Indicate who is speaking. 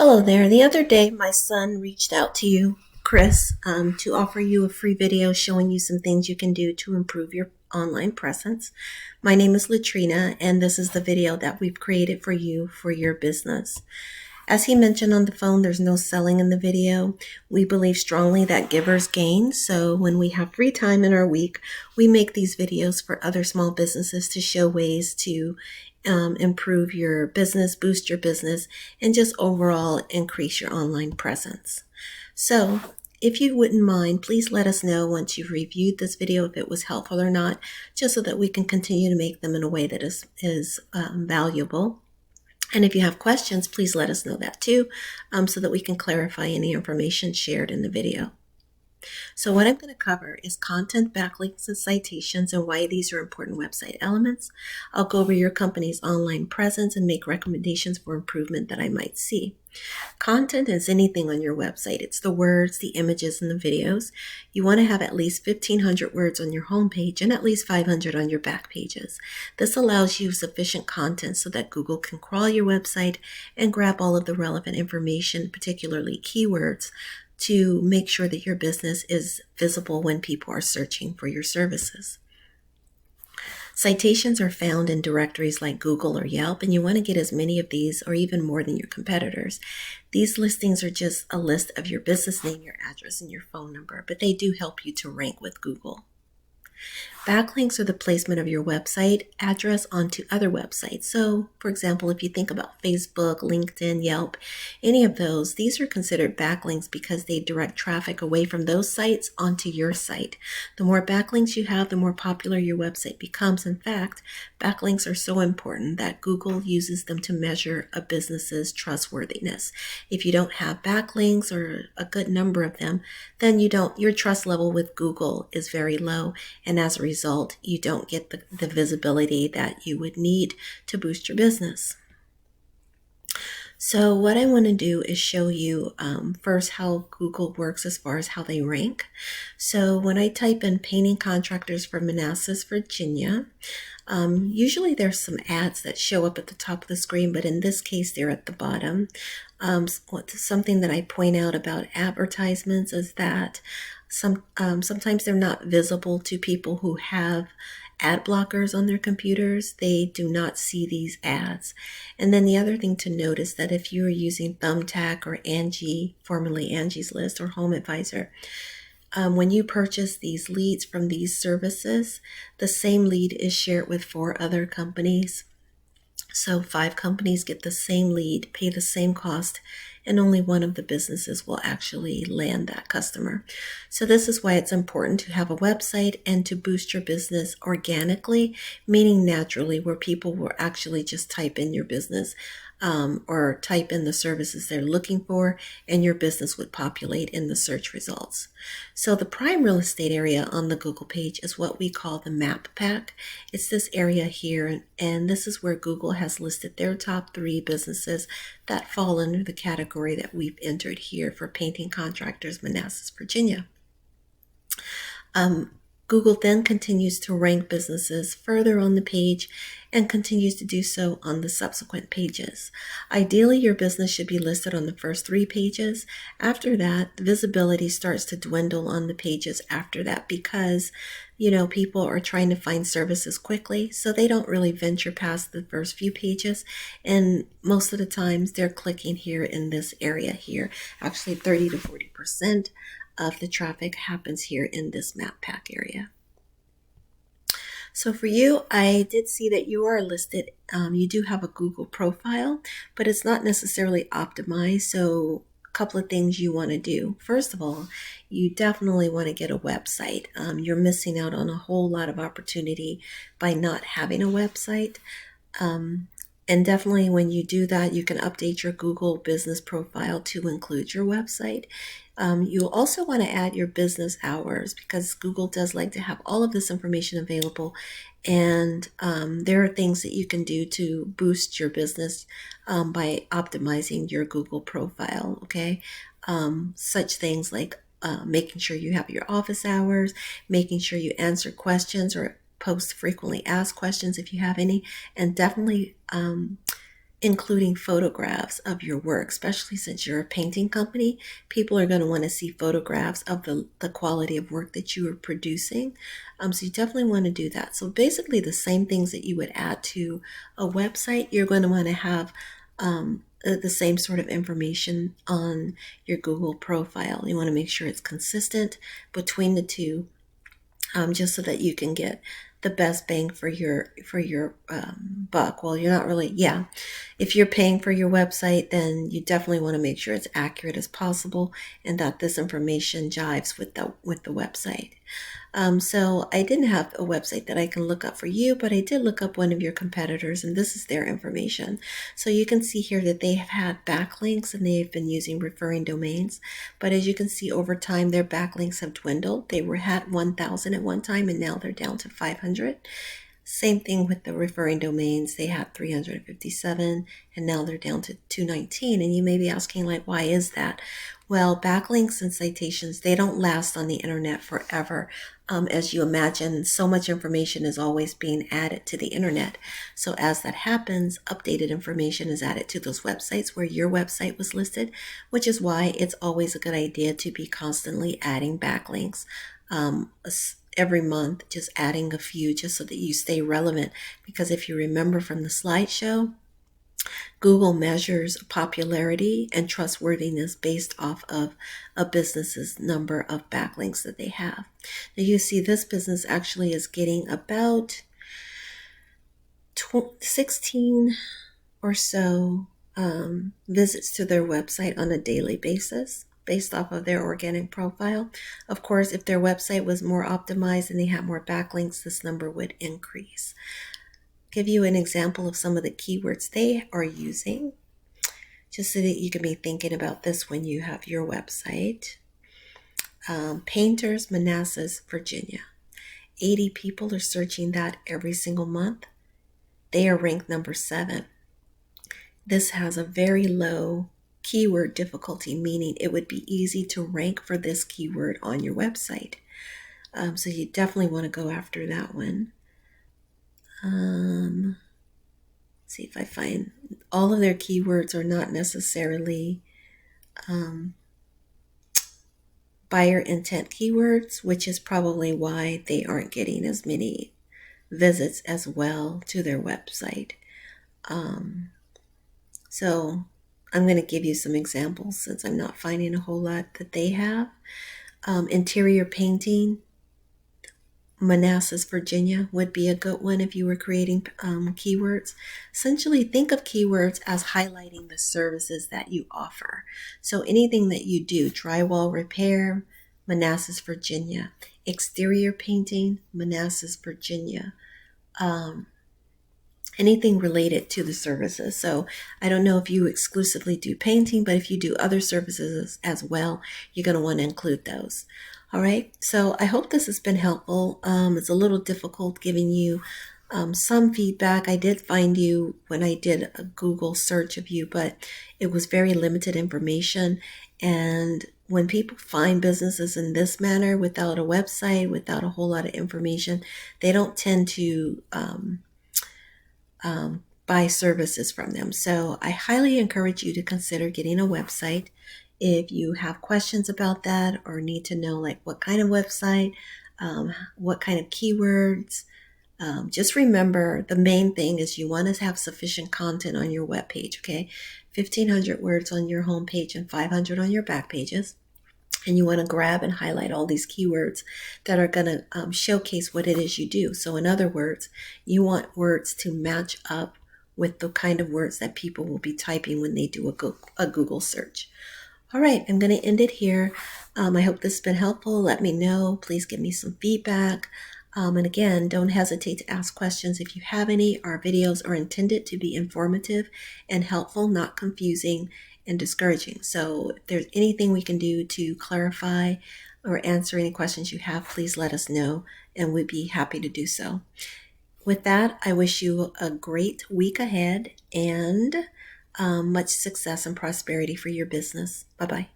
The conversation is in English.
Speaker 1: Hello there. The other day, my son reached out to you, Chris, to offer you a free video showing you some things you can do to improve your online presence. My name is Latrina, and this is the video that we've created for you for your business. As he mentioned on the phone, there's no selling in the video. We believe strongly that givers gain. So when we have free time in our week, we make these videos for other small businesses to show ways to improve your business, boost your business, and just overall increase your online presence. So if you wouldn't mind, please let us know once you've reviewed this video if it was helpful or not, just so that we can continue to make them in a way that is valuable. And if you have questions, please let us know that too, so that we can clarify any information shared in the video. So what I'm going to cover is content, backlinks, and citations and why these are important website elements. I'll go over your company's online presence and make recommendations for improvement that I might see. Content is anything on your website. It's the words, the images, and the videos. You want to have at least 1,500 words on your homepage and at least 500 on your back pages. This allows you sufficient content so that Google can crawl your website and grab all of the relevant information, particularly keywords, to make sure that your business is visible when people are searching for your services. Citations are found in directories like Google or Yelp, and you want to get as many of these or even more than your competitors. These listings are just a list of your business name, your address, and your phone number, but they do help you to rank with Google. Backlinks are the placement of your website address onto other websites. So, for example, if you think about Facebook, LinkedIn, Yelp, any of those, these are considered backlinks because they direct traffic away from those sites onto your site. The more backlinks you have, the more popular your website becomes. In fact, backlinks are so important that Google uses them to measure a business's trustworthiness. If you don't have backlinks or a good number of them, then your trust level with Google is very low, and as a result, you don't get the visibility that you would need to boost your business. So what I want to do is show you first how Google works as far as how they rank. So when I type in painting contractors for Manassas, Virginia, usually there's some ads that show up at the top of the screen, but in this case, they're at the bottom. Something that I point out about advertisements is that sometimes they're not visible to people who have ad blockers on their computers. They do not see these ads. And then the other thing to note is that if you are using Thumbtack or Angie, formerly Angie's List or Home Advisor, when you purchase these leads from these services, the same lead is shared with 4 other companies. So 5 companies get the same lead, pay the same cost, and only one of the businesses will actually land that customer. So this is why it's important to have a website and to boost your business organically, meaning naturally, where people will actually just type in your business or type in the services they're looking for, and your business would populate in the search results. So the prime real estate area on the Google page is what we call the map pack. It's this area here, and this is where Google has listed their top 3 businesses that fall under the category that we've entered here for painting contractors, Manassas, Virginia. Google then continues to rank businesses further on the page and continues to do so on the subsequent pages. Ideally, your business should be listed on the first 3 pages. After that, visibility starts to dwindle on the pages after that because, people are trying to find services quickly, so they don't really venture past the first few pages. And most of the times they're clicking here in this area here. Actually, 30 to 40% of the traffic happens here in this map pack area. So for you, I did see that you are listed. You do have a Google profile, but it's not necessarily optimized. So a couple of things you want to do. First of all, you definitely want to get a website. You're missing out on a whole lot of opportunity by not having a website. And definitely when you do that, you can update your Google business profile to include your website. You'll also want to add your business hours because Google does like to have all of this information available. And there are things that you can do to boost your business by optimizing your Google profile, okay? Such things like making sure you have your office hours, making sure you answer questions or post frequently asked questions if you have any, and definitely including photographs of your work, especially since you're a painting company. People are going to want to see photographs of the quality of work that you are producing. So you definitely want to do that. So basically the same things that you would add to a website, you're going to want to have the same sort of information on your Google profile. You want to make sure it's consistent between the two, just so that you can get the best bang for your buck. Well, you're not really, yeah. If you're paying for your website, then you definitely want to make sure it's accurate as possible and that this information jives with the website. So I didn't have a website that I can look up for you, but I did look up one of your competitors, and this is their information. So you can see here that they have had backlinks and they have been using referring domains. But as you can see, over time, their backlinks have dwindled. They were at 1,000 at one time, and now they're down to 500. Same thing with the referring domains. They had 357 and now they're down to 219. And you may be asking, like, why is that? Well, backlinks and citations, they don't last on the internet forever. As you imagine, so much information is always being added to the internet. So as that happens, updated information is added to those websites where your website was listed, which is why it's always a good idea to be constantly adding backlinks. Every month, just adding a few just so that you stay relevant. Because if you remember from the slideshow, Google measures popularity and trustworthiness based off of a business's number of backlinks that they have. Now you see this business actually is getting about 16 or so visits to their website on a daily basis, based off of their organic profile. Of course, if their website was more optimized and they had more backlinks, this number would increase. Give you an example of some of the keywords they are using, just so that you can be thinking about this when you have your website. Painters, Manassas, Virginia. 80 people are searching that every single month. They are ranked number 7. This has a very low keyword difficulty, meaning it would be easy to rank for this keyword on your website. So you definitely want to go after that one. See if I find all of their keywords are not necessarily buyer intent keywords, which is probably why they aren't getting as many visits as well to their website. So I'm going to give you some examples since I'm not finding a whole lot that they have. Interior painting, Manassas, Virginia would be a good one if you were creating keywords. Essentially, think of keywords as highlighting the services that you offer. So anything that you do, drywall repair, Manassas, Virginia. Exterior painting, Manassas, Virginia. Anything related to the services. So I don't know if you exclusively do painting, but if you do other services as well, you're going to want to include those. All right. So I hope this has been helpful. It's a little difficult giving you some feedback. I did find you when I did a Google search of you, but it was very limited information. And when people find businesses in this manner, without a website, without a whole lot of information, they don't tend to buy services from them. So I highly encourage you to consider getting a website. If you have questions about that or need to know like what kind of website, what kind of keywords, just remember the main thing is you want to have sufficient content on your web page, okay? 1,500 words on your home page and 500 on your back pages. And you want to grab and highlight all these keywords that are going to showcase what it is you do. So in other words, you want words to match up with the kind of words that people will be typing when they do a Google search. All right, I'm going to end it here. I hope this has been helpful. Let me know. Please give me some feedback. And again, don't hesitate to ask questions if you have any. Our videos are intended to be informative and helpful, not confusing and discouraging. So if there's anything we can do to clarify or answer any questions you have, please let us know and we'd be happy to do so. With that, I wish you a great week ahead and much success and prosperity for your business. Bye-bye.